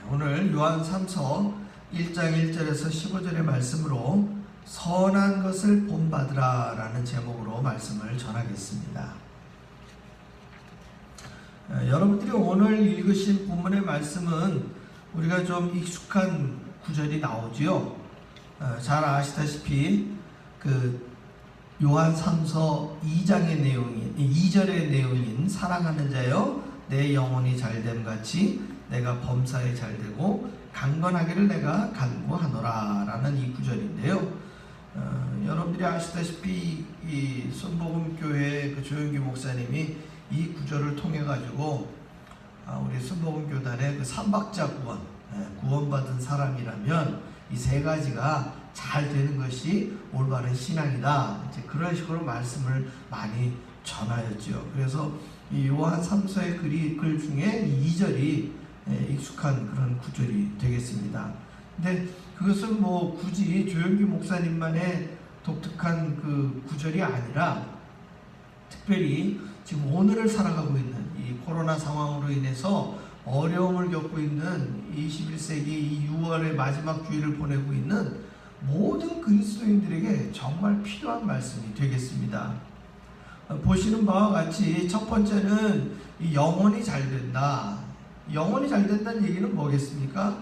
오늘 요한 3서 1장 1절에서 15절의 말씀으로 선한 것을 본받으라 라는 제목으로 말씀을 전하겠습니다. 여러분들이 오늘 읽으신 본문의 말씀은 우리가 좀 익숙한 구절이 나오지요. 잘 아시다시피 요한 3서 2장의 내용인 2절의 내용인 사랑하는 자여 내 영혼이 잘됨 같이 내가 범사에 잘되고 강건하기를 내가 간구하노라 라는 이 구절인데요. 여러분들이 아시다시피 이 순복음교회 조영규 목사님이 이 구절을 통해 가지고 우리 순복음교단의 삼박자 구원받은 사람이라면 이 세 가지가 잘 되는 것이 올바른 신앙이다. 이제 그런 식으로 말씀을 많이 전하였죠. 그래서 이 요한 3서의 글 중에 2절이 익숙한 그런 구절이 되겠습니다. 근데 그것은 굳이 조영규 목사님만의 독특한 그 구절이 아니라 특별히 지금 오늘을 살아가고 있는 이 코로나 상황으로 인해서 어려움을 겪고 있는 21세기 이 6월의 마지막 주일을 보내고 있는 모든 그리스도인들에게 정말 필요한 말씀이 되겠습니다. 보시는 바와 같이 첫 번째는 이 영혼이 잘 된다. 영혼이 잘 된다는 얘기는 뭐겠습니까?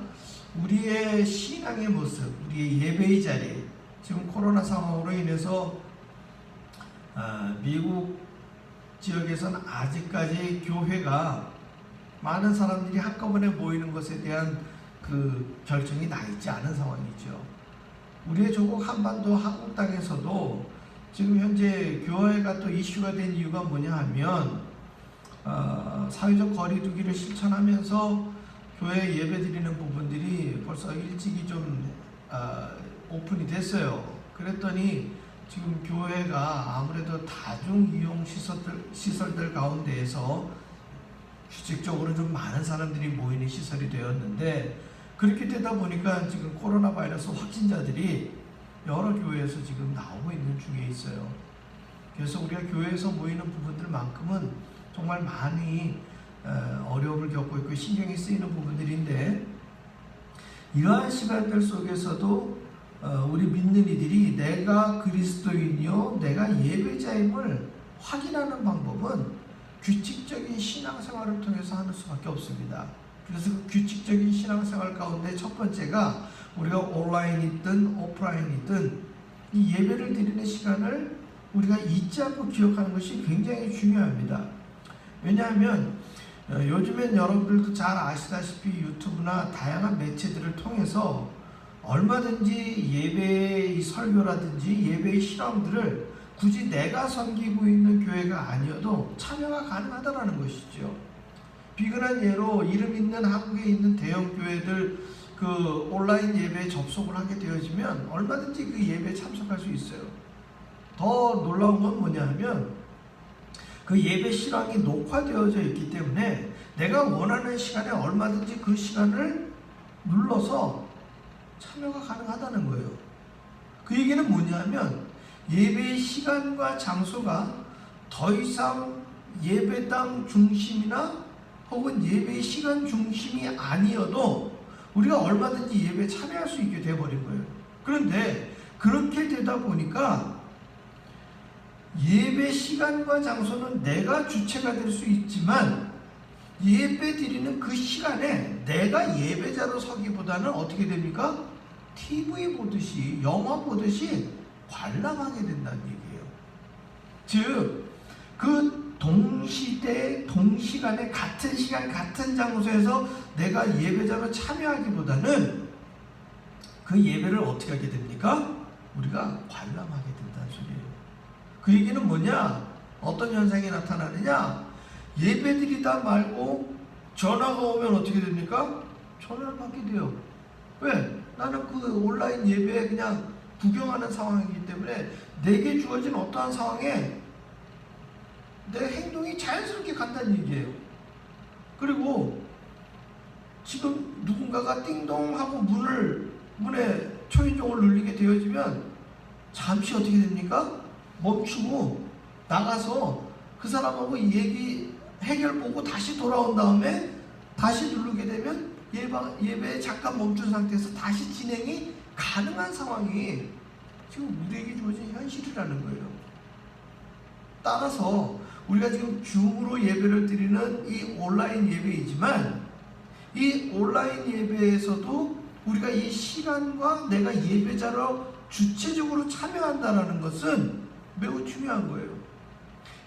우리의 신앙의 모습, 우리의 예배의 자리. 지금 코로나 상황으로 인해서 미국 지역에서는 아직까지 교회가 많은 사람들이 한꺼번에 모이는 것에 대한 그 결정이 나 있지 않은 상황이죠. 우리의 조국 한반도 한국 땅에서도 지금 현재 교회가 또 이슈가 된 이유가 뭐냐 하면 사회적 거리두기를 실천하면서 교회 예배 드리는 부분들이 벌써 일찍이 좀 오픈이 됐어요. 그랬더니 지금 교회가 아무래도 다중 이용 시설들 가운데에서 규칙적으로 좀 많은 사람들이 모이는 시설이 되었는데, 그렇게 되다 보니까 지금 코로나 바이러스 확진자들이 여러 교회에서 지금 나오고 있는 중에 있어요. 그래서 우리가 교회에서 모이는 부분들만큼은 정말 많이 어려움을 겪고 있고 신경이 쓰이는 부분들인데, 이러한 시간들 속에서도 우리 믿는 이들이 내가 그리스도인이요 내가 예배자임을 확인하는 방법은 규칙적인 신앙생활을 통해서 하는 수밖에 없습니다. 그래서 그 규칙적인 신앙생활 가운데 첫 번째가 우리가 온라인이든 오프라인이든 이 예배를 드리는 시간을 우리가 잊지 않고 기억하는 것이 굉장히 중요합니다. 왜냐하면 요즘엔 여러분들도 잘 아시다시피 유튜브나 다양한 매체들을 통해서 얼마든지 예배의 설교라든지 예배의 실험들을 굳이 내가 섬기고 있는 교회가 아니어도 참여가 가능하다는 것이죠. 비근한 예로 이름 있는 한국에 있는 대형 교회들 그 온라인 예배에 접속을 하게 되어지면 얼마든지 그 예배에 참석할 수 있어요. 더 놀라운 건 뭐냐 하면 그 예배 실황이 녹화되어져 있기 때문에 내가 원하는 시간에 얼마든지 그 시간을 눌러서 참여가 가능하다는 거예요. 그 얘기는 뭐냐 하면 예배의 시간과 장소가 더 이상 예배당 중심이나 혹은 예배의 시간 중심이 아니어도 우리가 얼마든지 예배에 참여할 수 있게 되어버린 거예요. 그런데 그렇게 되다 보니까 예배 시간과 장소는 내가 주체가 될 수 있지만 예배 드리는 그 시간에 내가 예배자로 서기보다는 어떻게 됩니까? TV 보듯이 영화 보듯이 관람하게 된다는 얘기예요. 즉, 그 동시대, 동시간에 같은 시간, 같은 장소에서 내가 예배자로 참여하기보다는 그 예배를 어떻게 하게 됩니까? 우리가 관람하게 된다는 소리예요. 그 얘기는 뭐냐? 어떤 현상이 나타나느냐? 예배 드리다 말고 전화가 오면 어떻게 됩니까? 전화를 받게 돼요. 왜? 나는 그 온라인 예배에 그냥 구경하는 상황이기 때문에 내게 주어진 어떠한 상황에 내 행동이 자연스럽게 간다는 얘기예요. 그리고 지금 누군가가 띵동 하고 문에 초인종을 눌리게 되어지면 잠시 어떻게 됩니까? 멈추고 나가서 그 사람하고 얘기 해결 보고 다시 돌아온 다음에 다시 누르게 되면 예배에 잠깐 멈춘 상태에서 다시 진행이 가능한 상황이 지금 우리에게 주어진 현실이라는 거예요. 따라서 우리가 지금 줌으로 예배를 드리는 이 온라인 예배이지만 이 온라인 예배에서도 우리가 이 시간과 내가 예배자로 주체적으로 참여한다는 것은 매우 중요한 거예요.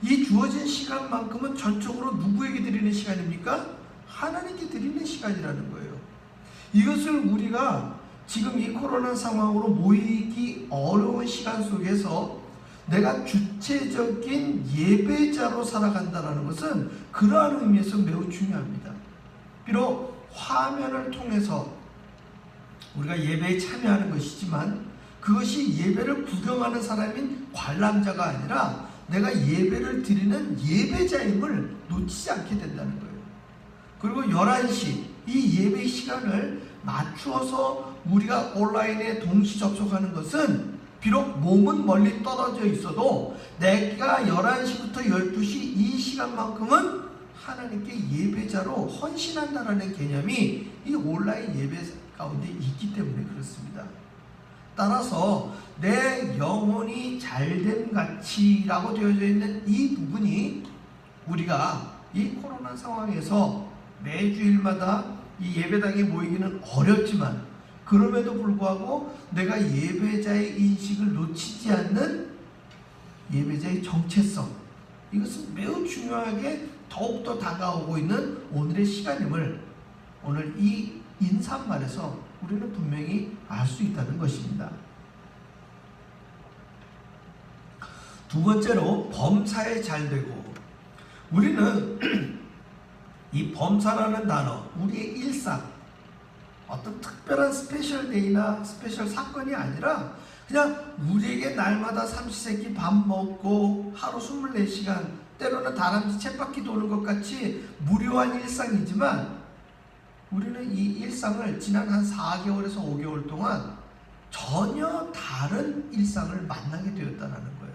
이 주어진 시간만큼은 전적으로 누구에게 드리는 시간입니까? 하나님께 드리는 시간이라는 거예요. 이것을 우리가 지금 이 코로나 상황으로 모이기 어려운 시간 속에서 내가 주체적인 예배자로 살아간다는 것은 그러한 의미에서 매우 중요합니다. 비록 화면을 통해서 우리가 예배에 참여하는 것이지만 그것이 예배를 구경하는 사람인 관람자가 아니라 내가 예배를 드리는 예배자임을 놓치지 않게 된다는 거예요. 그리고 11시 이 예배 시간을 맞추어서 우리가 온라인에 동시 접속하는 것은 비록 몸은 멀리 떨어져 있어도 내가 11시부터 12시 이 시간만큼은 하나님께 예배자로 헌신한다는 개념이 이 온라인 예배 가운데 있기 때문에 그렇습니다. 따라서 내 영혼이 잘됨 같이라고 되어져 있는 이 부분이 우리가 이 코로나 상황에서 매주일마다 이 예배당에 모이기는 어렵지만 그럼에도 불구하고 내가 예배자의 인식을 놓치지 않는 예배자의 정체성, 이것은 매우 중요하게 더욱더 다가오고 있는 오늘의 시간임을 오늘 이 인사말에서 우리는 분명히 알 수 있다는 것입니다. 두 번째로 범사에 잘되고, 우리는 이 범사라는 단어, 우리의 일상, 어떤 특별한 스페셜 데이나 스페셜 사건이 아니라 그냥 우리에게 날마다 삼시세끼 밥 먹고 하루 24시간 때로는 다람쥐 쳇바퀴 도는 것 같이 무료한 일상이지만 우리는 이 일상을 지난 한 4개월에서 5개월 동안 전혀 다른 일상을 만나게 되었다는 거예요.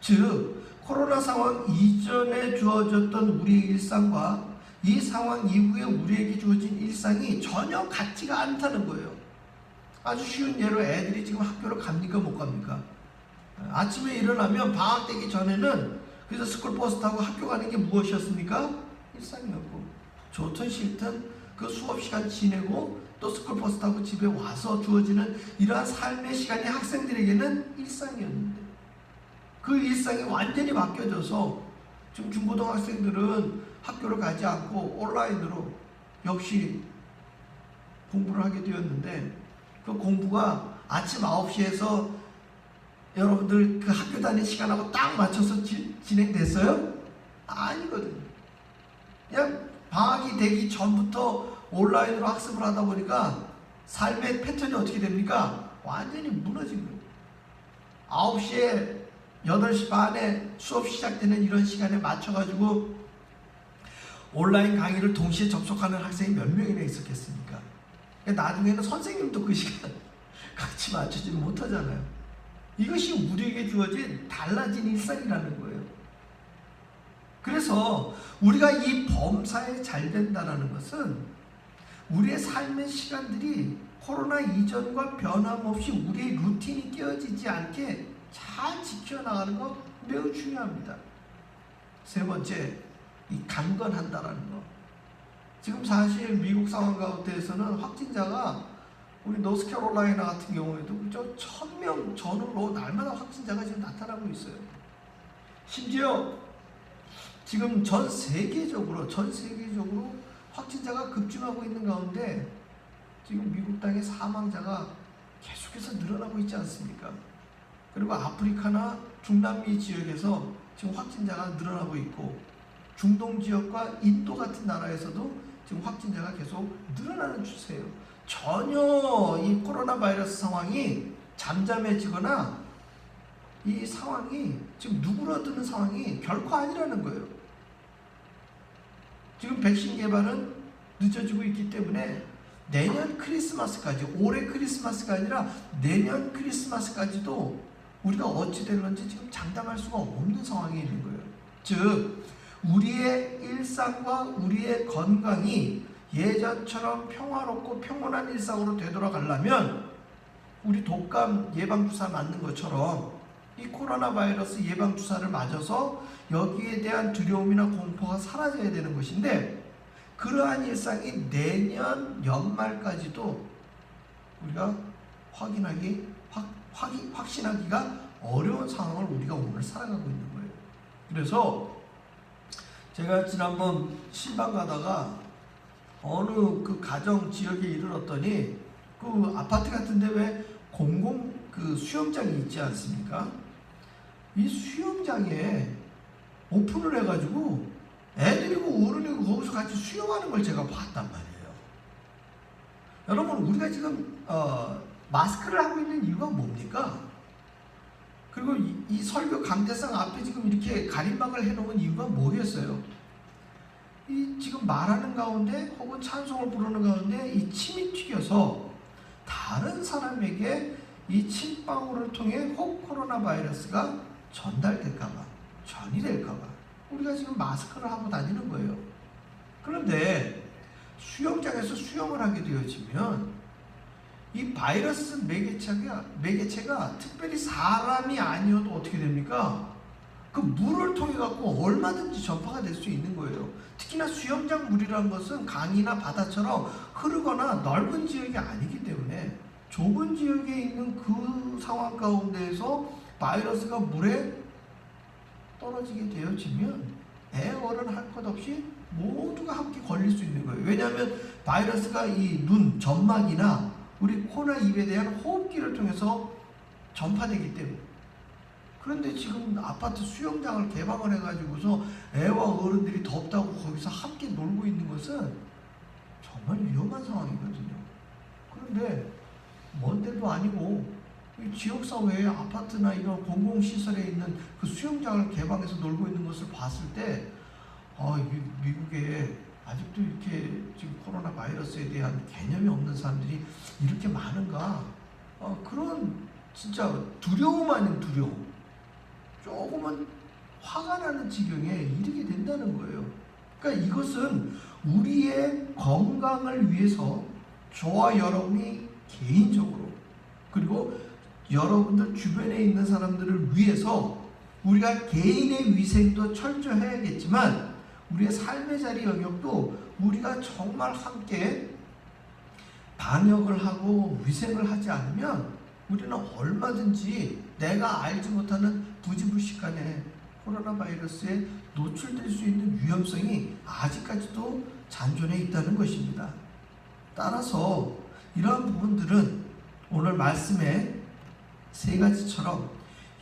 즉 코로나 상황 이전에 주어졌던 우리의 일상과 이 상황 이후에 우리에게 주어진 일상이 전혀 같지가 않다는 거예요. 아주 쉬운 예로 애들이 지금 학교를 갑니까 못 갑니까? 아침에 일어나면 방학 되기 전에는 그래서 스쿨버스 타고 학교 가는 게 무엇이었습니까? 일상이었고, 좋든 싫든 그 수업 시간 지내고 또 스쿨버스 타고 집에 와서 주어지는 이러한 삶의 시간이 학생들에게는 일상이었는데 그 일상이 완전히 바뀌어져서 지금 중고등학생들은 학교를 가지 않고 온라인으로 역시 공부를 하게 되었는데, 그 공부가 아침 9시에서 여러분들 그 학교 다니는 시간하고 딱 맞춰서 진행됐어요? 아니거든요. 그냥 방학이 되기 전부터 온라인으로 학습을 하다 보니까 삶의 패턴이 어떻게 됩니까? 완전히 무너진 거예요. 9시에 8시 반에 수업 시작되는 이런 시간에 맞춰가지고 온라인 강의를 동시에 접속하는 학생이 몇 명이나 있었겠습니까? 나중에는 선생님도 그 시간 같이 맞추지 못하잖아요. 이것이 우리에게 주어진 달라진 일상이라는 거예요. 그래서 우리가 이 범사에 잘 된다는 것은 우리의 삶의 시간들이 코로나 이전과 변함없이 우리의 루틴이 깨어지지 않게 잘 지켜나가는 것 매우 중요합니다. 세 번째, 이 강건한다라는 것. 지금 사실 미국 상황 가운데에서는 확진자가 우리 노스캐롤라이나 같은 경우에도 그저 1000명 전후로 날마다 확진자가 지금 나타나고 있어요. 심지어 지금 전 세계적으로 확진자가 급증하고 있는 가운데 지금 미국 땅의 사망자가 계속해서 늘어나고 있지 않습니까? 그리고 아프리카나 중남미 지역에서 지금 확진자가 늘어나고 있고, 중동 지역과 인도 같은 나라에서도 지금 확진자가 계속 늘어나는 추세예요. 전혀 이 코로나 바이러스 상황이 잠잠해지거나 이 상황이 지금 누그러드는 상황이 결코 아니라는 거예요. 지금 백신 개발은 늦어지고 있기 때문에 내년 크리스마스까지, 올해 크리스마스가 아니라 내년 크리스마스까지도 우리가 어찌 될런지 지금 장담할 수가 없는 상황이 있는 거예요. 즉 우리의 일상과 우리의 건강이 예전처럼 평화롭고 평온한 일상으로 되돌아가려면 우리 독감 예방주사 맞는 것처럼 이 코로나 바이러스 예방주사를 맞아서 여기에 대한 두려움이나 공포가 사라져야 되는 것인데, 그러한 일상이 내년 연말까지도 우리가 확신하기가 어려운 상황을 우리가 오늘 살아가고 있는 거예요. 그래서 제가 지난번 신방 가다가 어느 그 가정 지역에 이르렀더니 그 아파트 같은데 왜 공공 그 수영장이 있지 않습니까? 이 수영장에 오픈을 해가지고 애들이고 어른이고 거기서 같이 수영하는 걸 제가 봤단 말이에요. 여러분, 우리가 지금 마스크를 하고 있는 이유가 뭡니까? 그리고 이 설교 강대상 앞에 지금 이렇게 가림막을 해놓은 이유가 뭐겠어요? 이 지금 말하는 가운데 혹은 찬송을 부르는 가운데 이 침이 튀겨서 다른 사람에게 이 침방울을 통해 혹 코로나 바이러스가 전달될까봐, 전이 될까봐 우리가 지금 마스크를 하고 다니는 거예요. 그런데 수영장에서 수영을 하게 되어지면 이 바이러스 매개체가 특별히 사람이 아니어도 어떻게 됩니까? 그 물을 통해 갖고 얼마든지 전파가 될 수 있는 거예요. 특히나 수영장 물이라는 것은 강이나 바다처럼 흐르거나 넓은 지역이 아니기 때문에 좁은 지역에 있는 그 상황 가운데에서 바이러스가 물에 떨어지게 되어지면 애 어른 할 것 없이 모두가 함께 걸릴 수 있는 거예요. 왜냐하면 바이러스가 이 눈, 점막이나 우리 코나 입에 대한 호흡기를 통해서 전파되기 때문에. 그런데 지금 아파트 수영장을 개방을 해가지고서 애와 어른들이 덥다고 거기서 함께 놀고 있는 것은 정말 위험한 상황이거든요. 그런데 먼 데도 아니고 이 지역사회에 아파트나 이런 공공시설에 있는 그 수영장을 개방해서 놀고 있는 것을 봤을 때 미국에 아직도 이렇게 지금 코로나 바이러스에 대한 개념이 없는 사람들이 이렇게 많은가? 그런 진짜 두려움 아닌 두려움, 조금은 화가 나는 지경에 이르게 된다는 거예요. 그러니까 이것은 우리의 건강을 위해서 저와 여러분이 개인적으로, 그리고 여러분들 주변에 있는 사람들을 위해서 우리가 개인의 위생도 철저해야겠지만 우리의 삶의 자리 영역도 우리가 정말 함께 방역을 하고 위생을 하지 않으면 우리는 얼마든지 내가 알지 못하는 부지불식간에 코로나 바이러스에 노출될 수 있는 위험성이 아직까지도 잔존해 있다는 것입니다. 따라서 이러한 부분들은 오늘 말씀의 세 가지처럼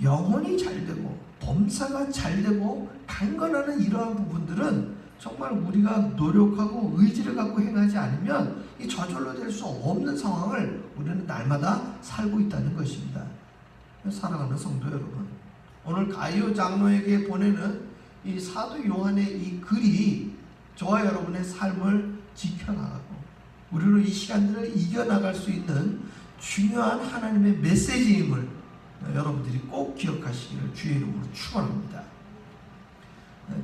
영혼이 잘되고 범사가 잘되고 강건하는 이러한 부분들은 정말 우리가 노력하고 의지를 갖고 행하지 않으면 이 저절로 될 수 없는 상황을 우리는 날마다 살고 있다는 것입니다. 사랑하는 성도 여러분, 오늘 가이오 장로에게 보내는 이 사도 요한의 이 글이 저와 여러분의 삶을 지켜나가고 우리로 이 시간들을 이겨나갈 수 있는 중요한 하나님의 메시지임을 여러분들이 꼭 기억하시기를 주의 이름으로 축원합니다.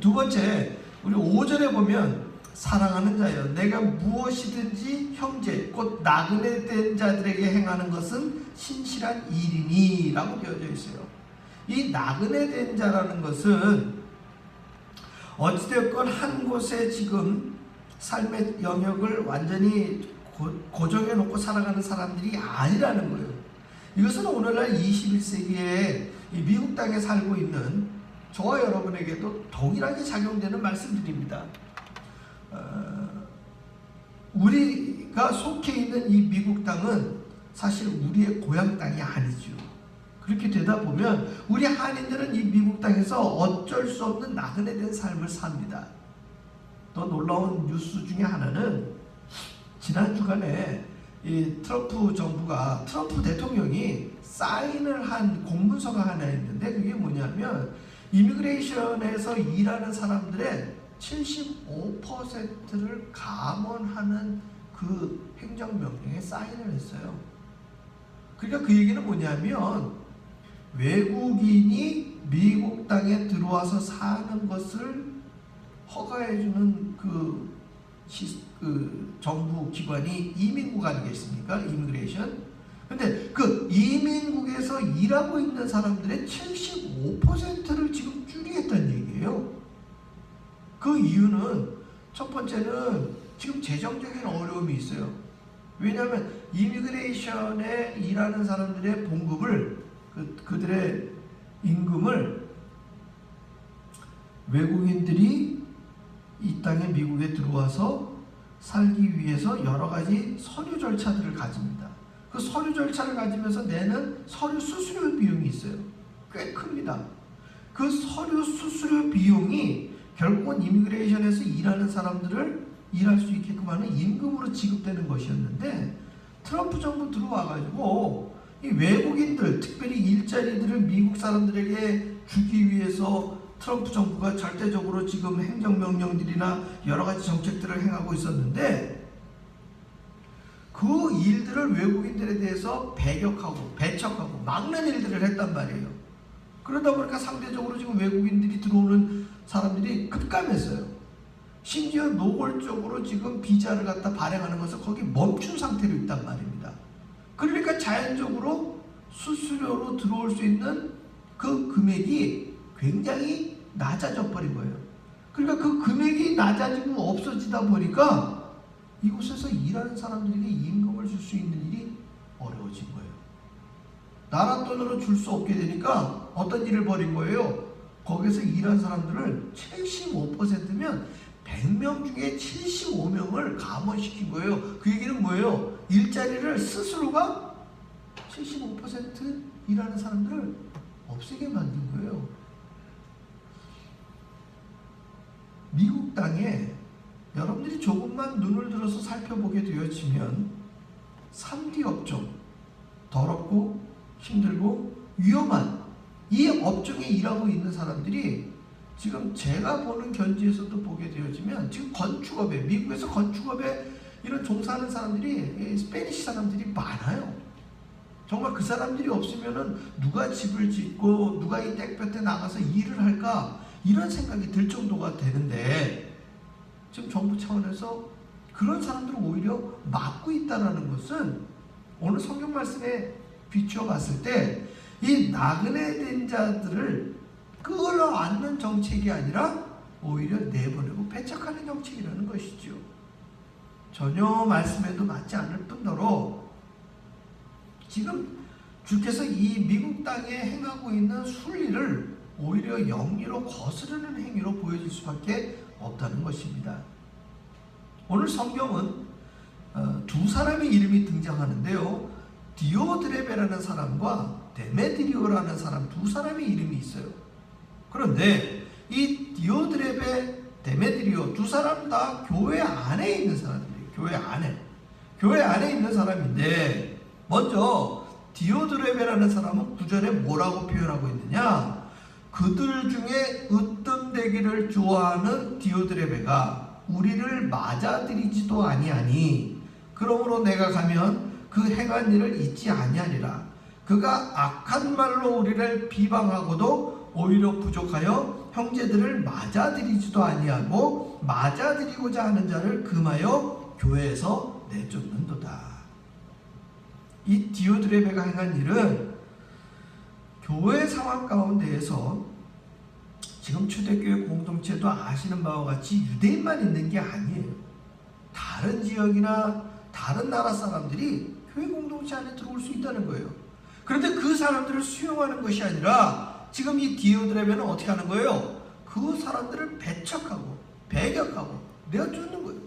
두 번째, 우리 5절에 보면 사랑하는 자여 내가 무엇이든지 형제 곧 나그네 된 자들에게 행하는 것은 신실한 일이니 라고 되어져 있어요. 이 나그네 된 자라는 것은 어찌되었건 한 곳에 지금 삶의 영역을 완전히 고정해 놓고 살아가는 사람들이 아니라는 거예요. 이것은 오늘날 21세기에 미국 땅에 살고 있는 저와 여러분에게도 동일하게 작용되는 말씀들입니다. 우리가 속해 있는 이 미국 땅은 사실 우리의 고향 땅이 아니죠. 그렇게 되다 보면 우리 한인들은 이 미국 땅에서 어쩔 수 없는 나그네된 삶을 삽니다. 더 놀라운 뉴스 중에 하나는 지난 주간에 이 트럼프 정부가, 트럼프 대통령이 사인을 한 공문서가 하나 있는데 그게 뭐냐면 이미그레이션에서 일하는 사람들의 75%를 감원하는 그 행정명령에 사인을 했어요. 그러니까 그 얘기는 뭐냐면 외국인이 미국 땅에 들어와서 사는 것을 허가해주는 그 그 정부 기관이 이민국 아니겠습니까? 이미그레이션. 근데 그 이민국에서 일하고 있는 사람들의 75%를 지금 줄이겠다는 얘기예요. 그 이유는 첫 번째는 지금 재정적인 어려움이 있어요. 왜냐하면 이미그레이션에 일하는 사람들의 봉급을 그들의 임금을 외국인들이 이 땅에 미국에 들어와서 살기 위해서 여러 가지 서류 절차들을 가집니다. 그 서류 절차를 가지면서 내는 서류 수수료 비용이 있어요. 꽤 큽니다. 그 서류 수수료 비용이 결국은 이미그레이션에서 일하는 사람들을 일할 수 있게끔 하는 임금으로 지급되는 것이었는데, 트럼프 정부 들어와가지고 이 외국인들, 특별히 일자리들을 미국 사람들에게 주기 위해서 트럼프 정부가 절대적으로 지금 행정명령들이나 여러 가지 정책들을 행하고 있었는데, 그 일들을 외국인들에 대해서 배격하고 배척하고 막는 일들을 했단 말이에요. 그러다 보니까 상대적으로 지금 외국인들이 들어오는 사람들이 급감했어요. 심지어 노골적으로 지금 비자를 갖다 발행하는 것을 거기 멈춘 상태로 있단 말입니다. 그러니까 자연적으로 수수료로 들어올 수 있는 그 금액이 굉장히 낮아져 버린 거예요. 그러니까 그 금액이 낮아지고 없어지다 보니까 이곳에서 일하는 사람들에게 임금을 줄 수 있는 일이 어려워진 거예요. 나라 돈으로 줄 수 없게 되니까 어떤 일을 벌인 거예요? 거기서 일한 사람들을 75%면 100명 중에 75명을 감원시킨 거예요. 그 얘기는 뭐예요? 일자리를 스스로가 75% 일하는 사람들을 없애게 만든 거예요. 미국 땅에 여러분들이 조금만 눈을 들어서 살펴보게 되어지면 3D 업종, 더럽고 힘들고 위험한 이 업종에 일하고 있는 사람들이 지금 제가 보는 견지에서도 보게 되어지면 지금 건축업에, 미국에서 건축업에 이런 종사하는 사람들이 스페니시 사람들이 많아요. 정말 그 사람들이 없으면은 누가 집을 짓고 누가 이 땡볕에 나가서 일을 할까, 이런 생각이 들 정도가 되는데, 지금 정부 차원에서 그런 사람들을 오히려 막고 있다는 것은 오늘 성경 말씀에 비추어 봤을 때 이 나그네 된 자들을 끌어안는 정책이 아니라 오히려 내보내고 배척하는 정책이라는 것이죠. 전혀 말씀에도 맞지 않을 뿐더러 지금 주께서 이 미국 땅에 행하고 있는 순리를 오히려 영리로 거스르는 행위로 보여질 수밖에 없다는 것입니다. 오늘 성경은 두 사람의 이름이 등장하는데요. 디오드레베라는 사람과 데메드리오라는 사람, 두 사람의 이름이 있어요. 그런데 이 디오드레베, 데메드리오 두 사람 다 교회 안에 있는 사람들이에요. 교회 안에 있는 사람인데, 먼저 디오드레베라는 사람은 구절에 뭐라고 표현하고 있느냐? 그들 중에 으뜸되기를 좋아하는 디오드레베가 우리를 맞아들이지도 아니하니, 그러므로 내가 가면 그 행한 일을 잊지 아니하리라. 그가 악한 말로 우리를 비방하고도 오히려 부족하여 형제들을 맞아들이지도 아니하고 맞아들이고자 하는 자를 금하여 교회에서 내쫓는도다. 이 디오드레베가 행한 일은 교회 상황 가운데에서 지금 초대교회 공동체도 아시는 바와 같이 유대인만 있는 게 아니에요. 다른 지역이나 다른 나라 사람들이 교회 공동체 안에 들어올 수 있다는 거예요. 그런데 그 사람들을 수용하는 것이 아니라 지금 이 디오드레베는 어떻게 하는 거예요? 그 사람들을 배척하고 배격하고 내어쫓는 거예요.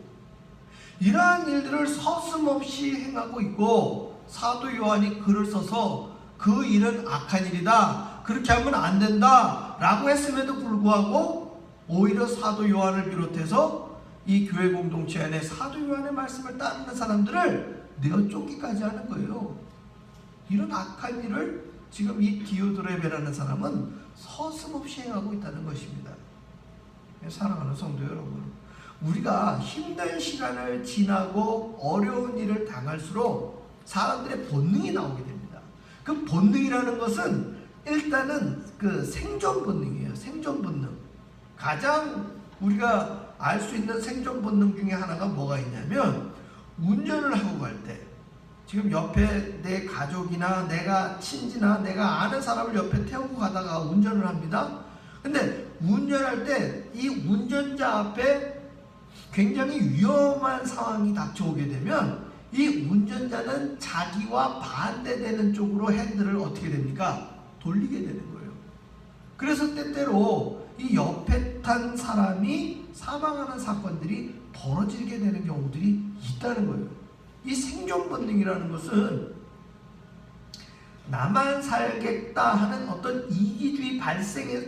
이러한 일들을 서슴없이 행하고 있고, 사도 요한이 글을 써서 그 일은 악한 일이다, 그렇게 하면 안 된다 라고 했음에도 불구하고 오히려 사도 요한을 비롯해서 이 교회 공동체 안에 사도 요한의 말씀을 따르는 사람들을 내어쫓기까지 하는 거예요. 이런 악한 일을 지금 이 디오드레베라는 사람은 서슴없이 행하고 있다는 것입니다. 사랑하는 성도 여러분, 우리가 힘든 시간을 지나고 어려운 일을 당할수록 사람들의 본능이 나오게 됩니다. 그 본능이라는 것은 일단은 그 생존 본능이에요. 생존 본능. 가장 우리가 알 수 있는 생존 본능 중에 하나가 뭐가 있냐면, 운전을 하고 갈 때, 지금 옆에 내 가족이나 내가 친지나 내가 아는 사람을 옆에 태우고 가다가 운전을 합니다. 근데 운전할 때 이 운전자 앞에 굉장히 위험한 상황이 닥쳐오게 되면 이 운전자는 자기와 반대되는 쪽으로 핸들을 어떻게 됩니까? 돌리게 되는 거예요. 그래서 때때로 이 옆에 탄 사람이 사망하는 사건들이 벌어지게 되는 경우들이 있다는 거예요. 이 생존 본능이라는 것은 나만 살겠다 하는 어떤 이기주의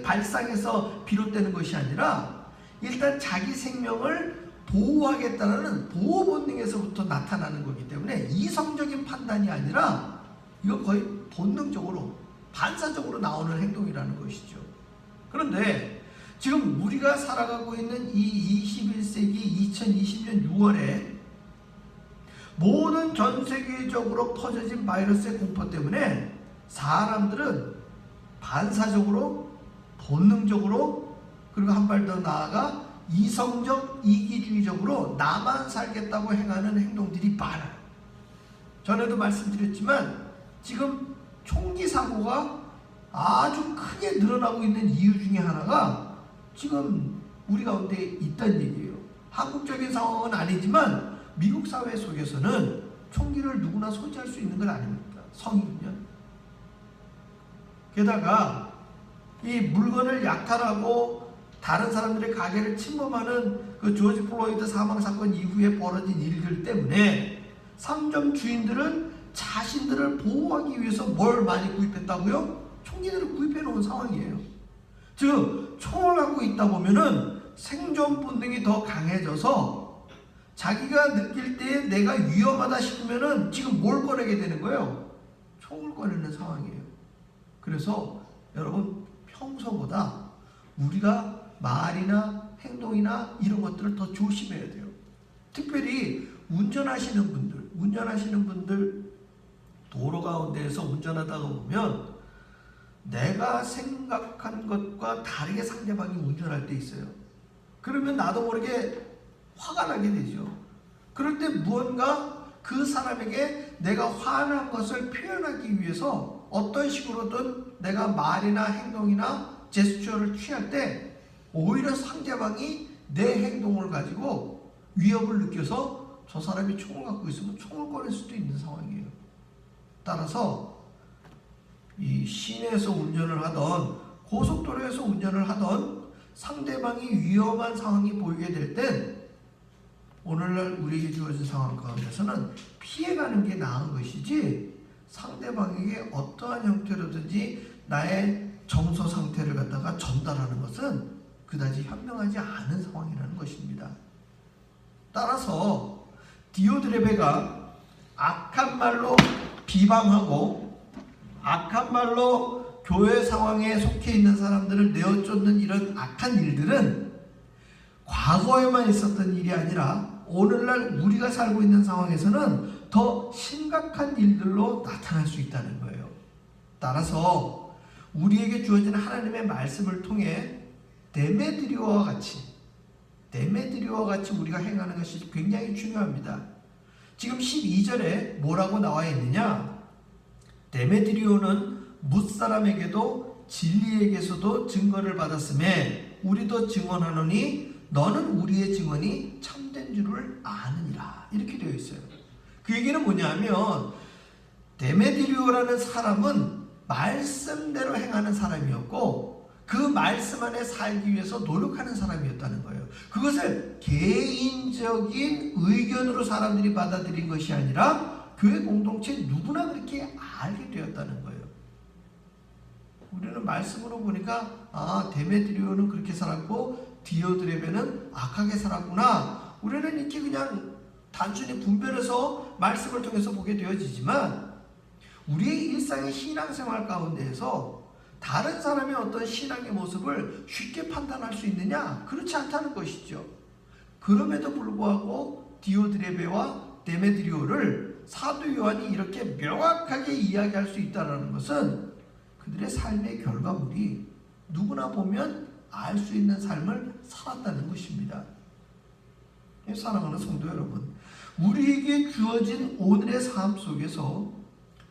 발상에서 비롯되는 것이 아니라 일단 자기 생명을 보호하겠다는 보호 본능에서부터 나타나는 거기 때문에 이성적인 판단이 아니라 이거 거의 본능적으로 반사적으로 나오는 행동이라는 것이죠. 그런데 지금 우리가 살아가고 있는 이 21세기 2020년 6월에 모든 전 세계적으로 퍼져진 바이러스의 공포 때문에 사람들은 반사적으로, 본능적으로, 그리고 한 발 더 나아가 이성적, 이기주의적으로 나만 살겠다고 행하는 행동들이 많아요. 전에도 말씀드렸지만 지금 총기 사고가 아주 크게 늘어나고 있는 이유 중에 하나가 지금 우리 가운데 있다는 얘기예요. 한국적인 상황은 아니지만 미국 사회 속에서는 총기를 누구나 소지할 수 있는 건 아닙니다. 성인이면. 게다가 이 물건을 약탈하고 다른 사람들의 가게를 침범하는 그 조지 플로이드 사망 사건 이후에 벌어진 일들 때문에 상점 주인들은 자신들을 보호하기 위해서 뭘 많이 구입했다고요? 총기들을 구입해 놓은 상황이에요. 즉 총을 갖고 있다 보면은 생존 본능이 더 강해져서 자기가 느낄 때 내가 위험하다 싶으면은 지금 뭘 꺼내게 되는 거예요? 총을 꺼내는 상황이에요. 그래서 여러분 평소보다 우리가 말이나 행동이나 이런 것들을 더 조심해야 돼요. 특별히 운전하시는 분들 도로 가운데에서 운전하다가 보면 내가 생각한 것과 다르게 상대방이 운전할 때 있어요. 그러면 나도 모르게 화가 나게 되죠. 그럴 때 무언가 그 사람에게 내가 화난 것을 표현하기 위해서 어떤 식으로든 내가 말이나 행동이나 제스처를 취할 때 오히려 상대방이 내 행동을 가지고 위협을 느껴서 저 사람이 총을 갖고 있으면 총을 꺼낼 수도 있는 상황이에요. 따라서 이 시내에서 운전을 하던 고속도로에서 운전을 하던 상대방이 위험한 상황이 보이게 될 땐 오늘날 우리에게 주어진 상황 가운데서는 피해가는 게 나은 것이지 상대방에게 어떠한 형태로든지 나의 정서 상태를 갖다가 전달하는 것은 그다지 현명하지 않은 상황이라는 것입니다. 따라서 디오드레베가 악한 말로 비방하고 악한 말로 교회 상황에 속해 있는 사람들을 내어쫓는 이런 악한 일들은 과거에만 있었던 일이 아니라 오늘날 우리가 살고 있는 상황에서는 더 심각한 일들로 나타날 수 있다는 거예요. 따라서 우리에게 주어진 하나님의 말씀을 통해 데메드리오와 같이 우리가 행하는 것이 굉장히 중요합니다. 지금 12절에 뭐라고 나와 있느냐? 데메드리오는 뭇사람에게도 진리에게서도 증거를 받았음에 우리도 증언하노니 너는 우리의 증언이 참된 줄을 아느니라. 이렇게 되어 있어요. 그 얘기는 뭐냐면 데메드리오라는 사람은 말씀대로 행하는 사람이었고 그 말씀 안에 살기 위해서 노력하는 사람이었다는 거예요. 그것을 개인적인 의견으로 사람들이 받아들인 것이 아니라 교회 공동체 누구나 그렇게 알게 되었다는 거예요. 우리는 말씀으로 보니까 데메드리오는 그렇게 살았고 디오드레베는 악하게 살았구나. 우리는 이렇게 그냥 단순히 분별해서 말씀을 통해서 보게 되어지지만 우리의 일상의 신앙생활 가운데에서 다른 사람의 어떤 신앙의 모습을 쉽게 판단할 수 있느냐? 그렇지 않다는 것이죠. 그럼에도 불구하고 디오드레베와 데메드리오를 사도 요한이 이렇게 명확하게 이야기할 수 있다는 것은 그들의 삶의 결과물이 누구나 보면 알 수 있는 삶을 살았다는 것입니다. 사랑하는 성도 여러분, 우리에게 주어진 오늘의 삶 속에서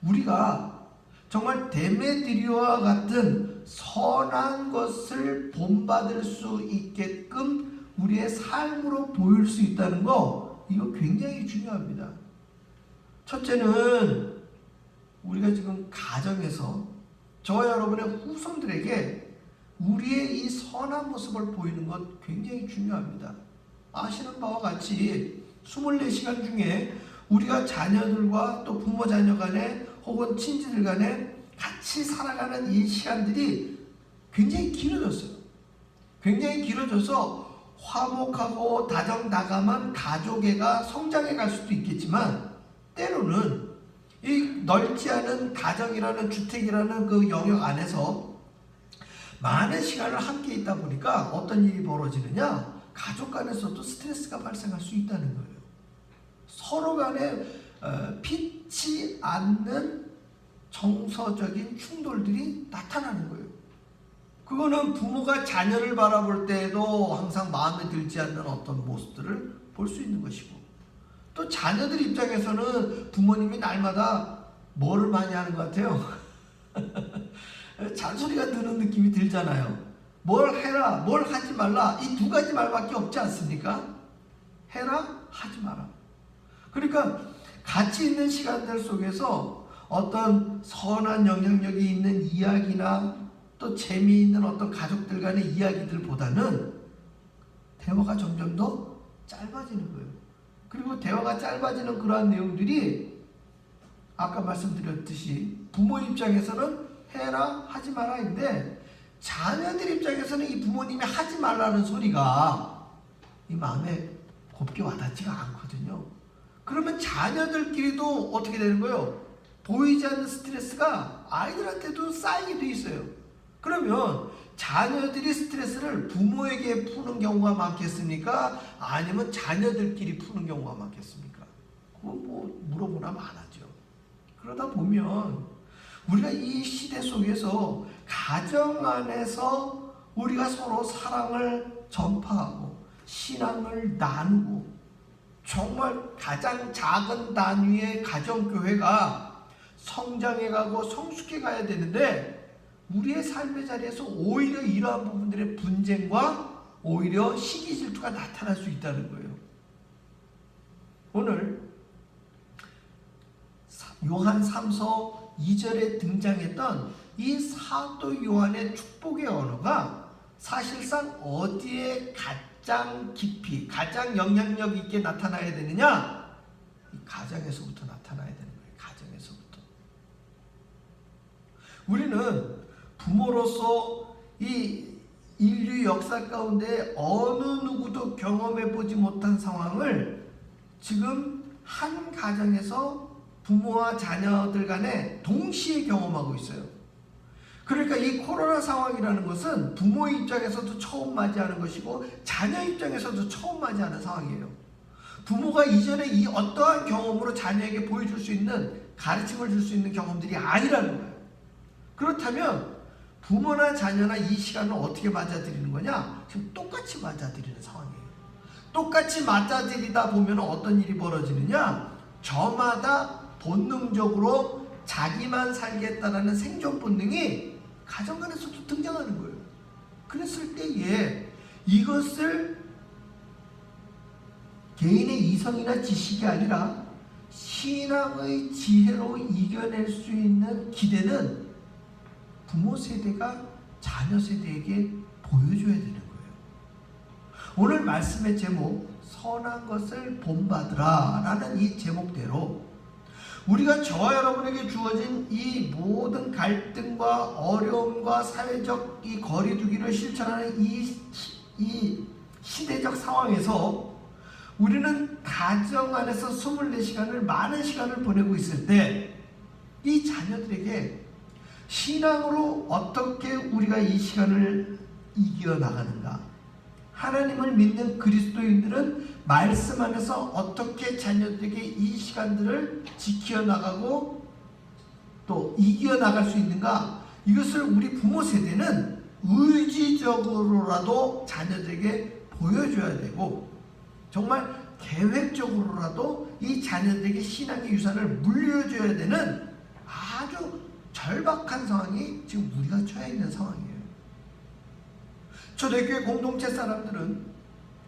우리가 정말 데메드리오와 같은 선한 것을 본받을 수 있게끔 우리의 삶으로 보일 수 있다는 거, 이거 굉장히 중요합니다. 첫째는 우리가 지금 가정에서 저와 여러분의 후손들에게 우리의 이 선한 모습을 보이는 것 굉장히 중요합니다. 아시는 바와 같이 24시간 중에 우리가 자녀들과 또 부모 자녀 간에 혹은 친지들 간에 같이 살아가는 이 시간들이 굉장히 길어졌어요. 굉장히 길어져서 화목하고 다정다감한 가족애가 성장해 갈 수도 있겠지만, 때로는 이 넓지 않은 가정이라는, 주택이라는 그 영역 안에서 많은 시간을 함께 있다 보니까 어떤 일이 벌어지느냐, 가족 간에서도 스트레스가 발생할 수 있다는 거예요. 서로 간에 피치 않는 정서적인 충돌들이 나타나는 거예요. 그거는 부모가 자녀를 바라볼 때에도 항상 마음에 들지 않는 어떤 모습들을 볼 수 있는 것이고, 또 자녀들 입장에서는 부모님이 날마다 뭐를 많이 하는 것 같아요? 잔소리가 드는 느낌이 들잖아요. 뭘 해라, 뭘 하지 말라, 이 두 가지 말밖에 없지 않습니까? 해라, 하지 마라. 그러니까 같이 있는 시간들 속에서 어떤 선한 영향력이 있는 이야기나 또 재미있는 어떤 가족들 간의 이야기들보다는 대화가 점점 더 짧아지는 거예요. 그리고 대화가 짧아지는 그러한 내용들이 아까 말씀드렸듯이 부모 입장에서는 해라, 하지 마라인데, 자녀들 입장에서는 이 부모님이 하지 말라는 소리가 이 마음에 곱게 와닿지가 않거든요. 그러면 자녀들끼리도 어떻게 되는 거예요? 보이지 않는 스트레스가 아이들한테도 쌓이게 돼 있어요. 그러면 자녀들이 스트레스를 부모에게 푸는 경우가 많겠습니까? 아니면 자녀들끼리 푸는 경우가 많겠습니까? 그건 뭐 물어보나 마나죠. 그러다 보면 우리가 이 시대 속에서 가정 안에서 우리가 서로 사랑을 전파하고 신앙을 나누고, 정말 가장 작은 단위의 가정교회가 성장해가고 성숙해가야 되는데, 우리의 삶의 자리에서 오히려 이러한 부분들의 분쟁과 오히려 시기 질투가 나타날 수 있다는 거예요. 오늘 요한 3서 2절에 등장했던 이 사도 요한의 축복의 언어가 사실상 어디에 가장 깊이, 가장 영향력 있게 나타나야 되느냐? 이 가정에서부터 나타나야 되는 거예요. 가정에서부터. 우리는 부모로서 이 인류 역사 가운데 어느 누구도 경험해 보지 못한 상황을 지금 한 가정에서 부모와 자녀들 간에 동시에 경험하고 있어요. 그러니까 이 코로나 상황이라는 것은 부모 입장에서도 처음 맞이하는 것이고 자녀 입장에서도 처음 맞이하는 상황이에요. 부모가 이전에 이 어떠한 경험으로 자녀에게 보여줄 수 있는, 가르침을 줄 수 있는 경험들이 아니라는 거예요. 그렇다면 부모나 자녀나 이 시간을 어떻게 맞아들이는 거냐? 지금 똑같이 맞아들이는 상황이에요. 똑같이 맞아들이다 보면 어떤 일이 벌어지느냐? 저마다 본능적으로 자기만 살겠다라는 생존 본능이 가정 안에서도 등장하는 거예요. 그랬을 때에 이것을 개인의 이성이나 지식이 아니라 신앙의 지혜로 이겨낼 수 있는 기대는 부모 세대가 자녀 세대에게 보여줘야 되는 거예요. 오늘 말씀의 제목, 선한 것을 본받으라 라는 이 제목대로 우리가 저와 여러분에게 주어진 이 모든 갈등과 어려움과 사회적 이 거리두기를 실천하는 이 시대적 상황에서 우리는 가정 안에서 24시간을, 많은 시간을 보내고 있을 때 이 자녀들에게 신앙으로 어떻게 우리가 이 시간을 이겨나가는가, 하나님을 믿는 그리스도인들은 말씀 안에서 어떻게 자녀들에게 이 시간들을 지켜나가고 또 이겨나갈 수 있는가, 이것을 우리 부모 세대는 의지적으로라도 자녀들에게 보여줘야 되고, 정말 계획적으로라도 이 자녀들에게 신앙의 유산을 물려줘야 되는 아주 절박한 상황이 지금 우리가 처해 있는 상황이에요. 초대교회 공동체 사람들은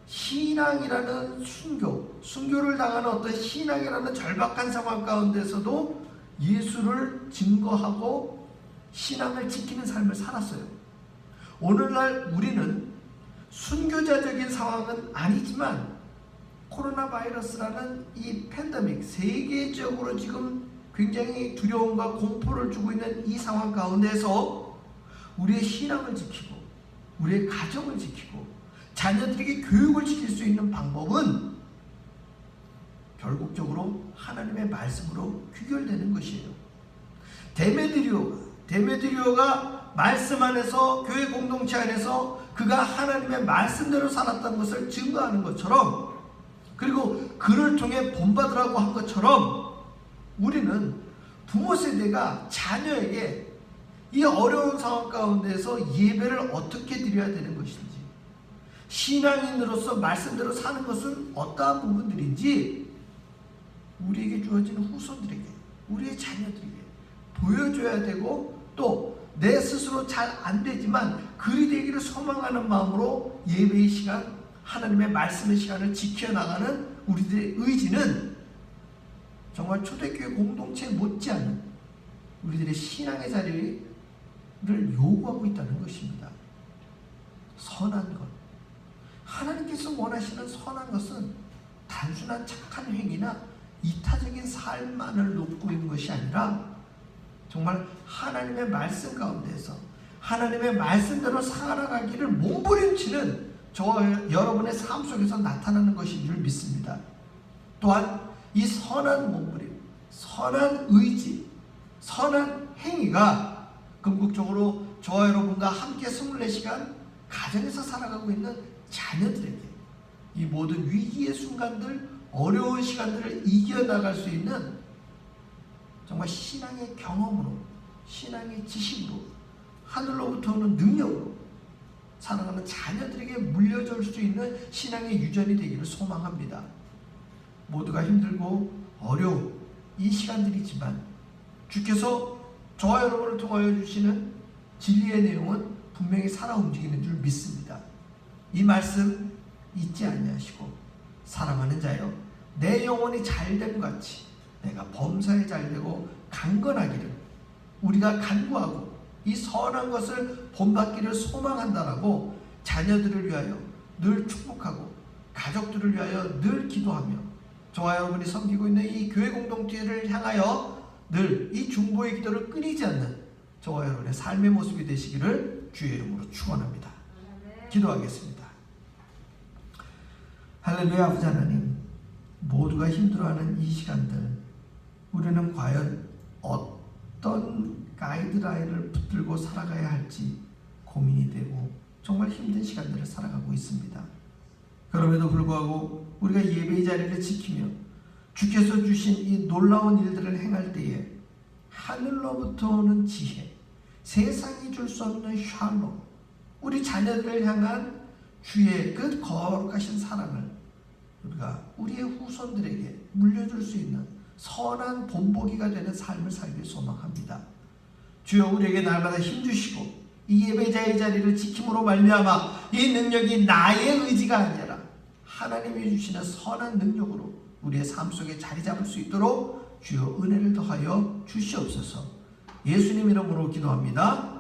신앙이라는 순교를 당하는 어떤 신앙이라는 절박한 상황 가운데서도 예수를 증거하고 신앙을 지키는 삶을 살았어요. 오늘날 우리는 순교자적인 상황은 아니지만 코로나 바이러스라는 이 팬데믹, 세계적으로 지금 굉장히 두려움과 공포를 주고 있는 이 상황 가운데서 우리의 신앙을 지키고 우리의 가정을 지키고 자녀들에게 교육을 시킬 수 있는 방법은 결국적으로 하나님의 말씀으로 귀결되는 것이에요. 데메드리오가 말씀 안에서, 교회 공동체 안에서 그가 하나님의 말씀대로 살았던 것을 증거하는 것처럼, 그리고 그를 통해 본받으라고 한 것처럼, 우리는 부모 세대가 자녀에게 이 어려운 상황 가운데서 예배를 어떻게 드려야 되는 것인지, 신앙인으로서 말씀대로 사는 것은 어떠한 부분들인지 우리에게 주어지는 후손들에게, 우리의 자녀들에게 보여줘야 되고, 또 내 스스로 잘 안 되지만 그리 되기를 소망하는 마음으로 예배의 시간, 하나님의 말씀의 시간을 지켜나가는 우리들의 의지는 정말 초대교회 공동체 못지않은 우리들의 신앙의 자리를 요구하고 있다는 것입니다. 선한 것, 하나님께서 원하시는 선한 것은 단순한 착한 행위나 이타적인 삶만을 놓고 있는 것이 아니라 정말 하나님의 말씀 가운데서 하나님의 말씀대로 살아가기를 몸부림치는 저와 여러분의 삶 속에서 나타나는 것인 줄 믿습니다. 또한 이 선한 몸부림, 선한 의지, 선한 행위가 궁극적으로 저와 여러분과 함께 24시간 가정에서 살아가고 있는 자녀들에게 이 모든 위기의 순간들, 어려운 시간들을 이겨나갈 수 있는 정말 신앙의 경험으로, 신앙의 지식으로, 하늘로부터 오는 능력으로 살아가는 자녀들에게 물려줄 수 있는 신앙의 유전이 되기를 소망합니다. 모두가 힘들고 어려운 이 시간들이지만 주께서 저와 여러분을 통하여 주시는 진리의 내용은 분명히 살아 움직이는 줄 믿습니다. 이 말씀 잊지 아니하시고, 사랑하는 자여, 내 영혼이 잘됨 같이 내가 범사에 잘되고 강건하기를 우리가 간구하고 이 선한 것을 본받기를 소망한다라고 자녀들을 위하여 늘 축복하고 가족들을 위하여 늘 기도하며 저와 여러분이 섬기고 있는 이 교회 공동체를 향하여 늘 이 중보의 기도를 끊이지 않는 저와 여러분의 삶의 모습이 되시기를 주의 이름으로 축원합니다. 기도하겠습니다. 할렐루야. 아버지 하나님, 모두가 힘들어하는 이 시간들, 우리는 과연 어떤 가이드라인을 붙들고 살아가야 할지 고민이 되고 정말 힘든 시간들을 살아가고 있습니다. 그럼에도 불구하고 우리가 예배의 자리를 지키며 주께서 주신 이 놀라운 일들을 행할 때에 하늘로부터 오는 지혜, 세상이 줄 수 없는 샬롬, 우리 자녀들을 향한 주의 그 거룩하신 사랑을 우리가 우리의 후손들에게 물려줄 수 있는 선한 본보기가 되는 삶을 살길 소망합니다. 주여, 우리에게 날마다 힘주시고 이 예배자의 자리를 지킴으로 말미암아 이 능력이 나의 의지가 아니라 하나님이 주시는 선한 능력으로 우리의 삶 속에 자리 잡을 수 있도록 주여 은혜를 더하여 주시옵소서. 예수님 이름으로 기도합니다.